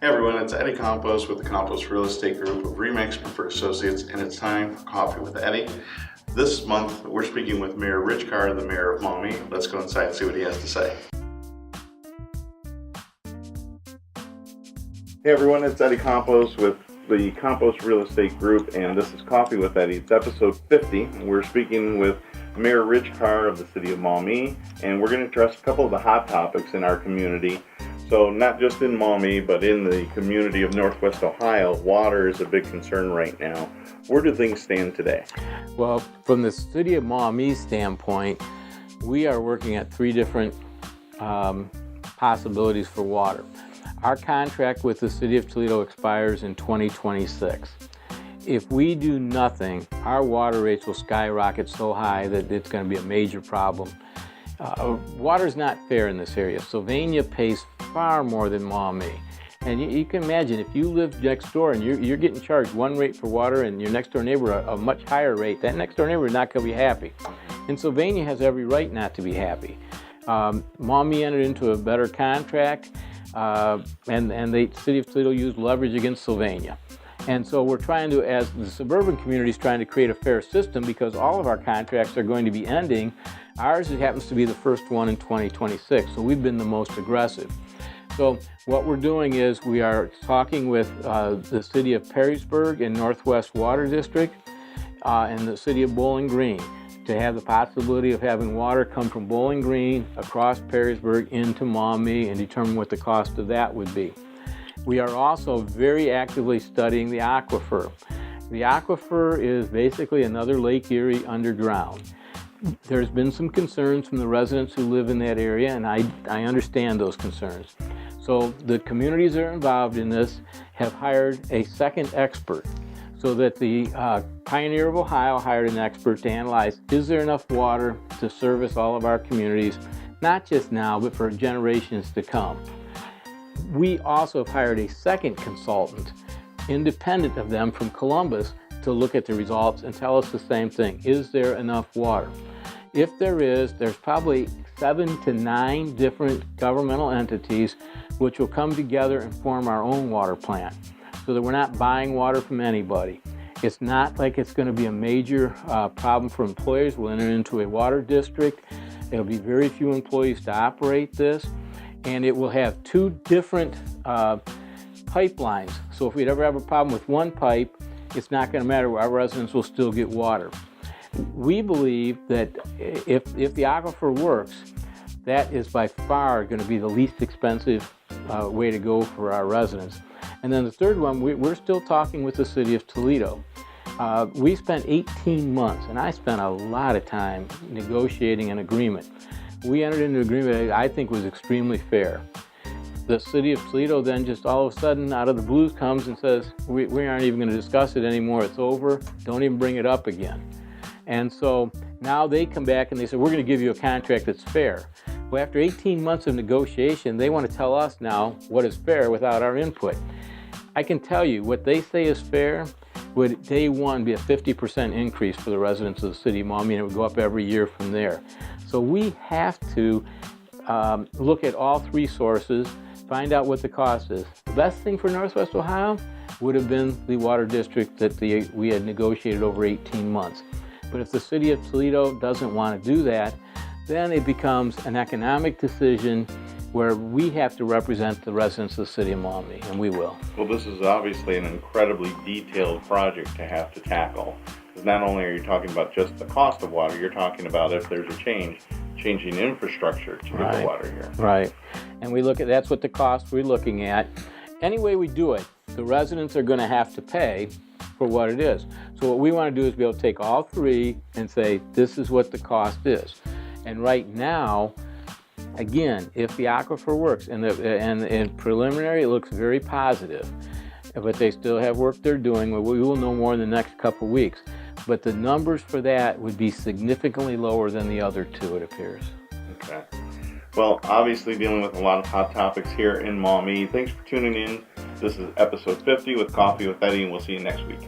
Hey everyone, it's Eddie Campos with the Campos Real Estate Group of RE/MAX Preferred Associates, and it's time for Coffee with Eddie. This month, we're speaking with Mayor Rich Carr, the mayor of Maumee. Let's go inside and see what he has to say. Hey everyone, it's Eddie Campos with the Campos Real Estate Group, and this is Coffee with Eddie. It's episode 50. We're speaking with Mayor Rich Carr of the city of Maumee, and we're going to address a couple of the hot topics in our community. So not just in Maumee, but in the community of Northwest Ohio, water is a big concern right now. Where do things stand today? Well, from the city of Maumee standpoint, we are working at three different possibilities for water. Our contract with the city of Toledo expires in 2026. If we do nothing, our water rates will skyrocket so high that it's going to be a major problem. Water's not fair in this area. Sylvania pays far more than Maumee. And you can imagine if you live next door and you're getting charged one rate for water and your next door neighbor a much higher rate, that next door neighbor is not going to be happy. And Sylvania has every right not to be happy. Maumee entered into a better contract and the city of Toledo used leverage against Sylvania. And so we're trying to, as the suburban community is trying to create a fair system because all of our contracts are going to be ending. Ours happens to be the first one in 2026, so we've been the most aggressive. So what we're doing is we are talking with the city of Perrysburg and Northwest Water District and the city of Bowling Green to have the possibility of having water come from Bowling Green across Perrysburg into Maumee and determine what the cost of that would be. We are also very actively studying the aquifer. The aquifer is basically another Lake Erie underground. There's been some concerns from the residents who live in that area, and I understand those concerns. So the communities that are involved in this have hired a second expert so that the Pioneer of Ohio hired an expert to analyze, is there enough water to service all of our communities, not just now, but for generations to come. We also have hired a second consultant, independent of them from Columbus, to look at the results and tell us the same thing. Is there enough water? If there is, there's probably 7 to 9 different governmental entities which will come together and form our own water plant so that we're not buying water from anybody. It's not like it's going to be a major problem for employers. We'll enter into a water district. There'll be very few employees to operate this, and it will have 2 different pipelines. So if we'd ever have a problem with one pipe, it's not going to matter. Our residents will still get water. We believe that if the aquifer works, that is by far going to be the least expensive way to go for our residents. And then the third one, we're still talking with the city of Toledo. We spent 18 months, and I spent a lot of time negotiating an agreement. We entered into an agreement that I think was extremely fair. The city of Toledo then just all of a sudden out of the blues comes and says, we aren't even going to discuss it anymore, it's over, don't even bring it up again. And so now they come back and they say, we're going to give you a contract that's fair. Well, after 18 months of negotiation, they want to tell us now what is fair without our input. I can tell you what they say is fair would day one be a 50% increase for the residents of the city of Maumee, and it would go up every year from there. So we have to look at all 3 sources, find out what the cost is. The best thing for Northwest Ohio would have been the water district that we had negotiated over 18 months. But if the city of Toledo doesn't want to do that, then it becomes an economic decision where we have to represent the residents of the city of Maumee, and we will. Well, this is obviously an incredibly detailed project to have to tackle. Because not only are you talking about just the cost of water, you're talking about if there's a changing infrastructure to get the water here. Right. And we look at, that's what the cost we're looking at. Any way we do it, the residents are going to have to pay for what it is. So what we want to do is be able to take all 3 and say, this is what the cost is. And right now, again, if the aquifer works, and in preliminary it looks very positive, but they still have work they're doing, we will know more in the next couple weeks. But the numbers for that would be significantly lower than the other 2, it appears. Okay. Well, obviously dealing with a lot of hot topics here in Maumee. Thanks for tuning in. This is episode 50 with Coffee with Eddie, and we'll see you next week.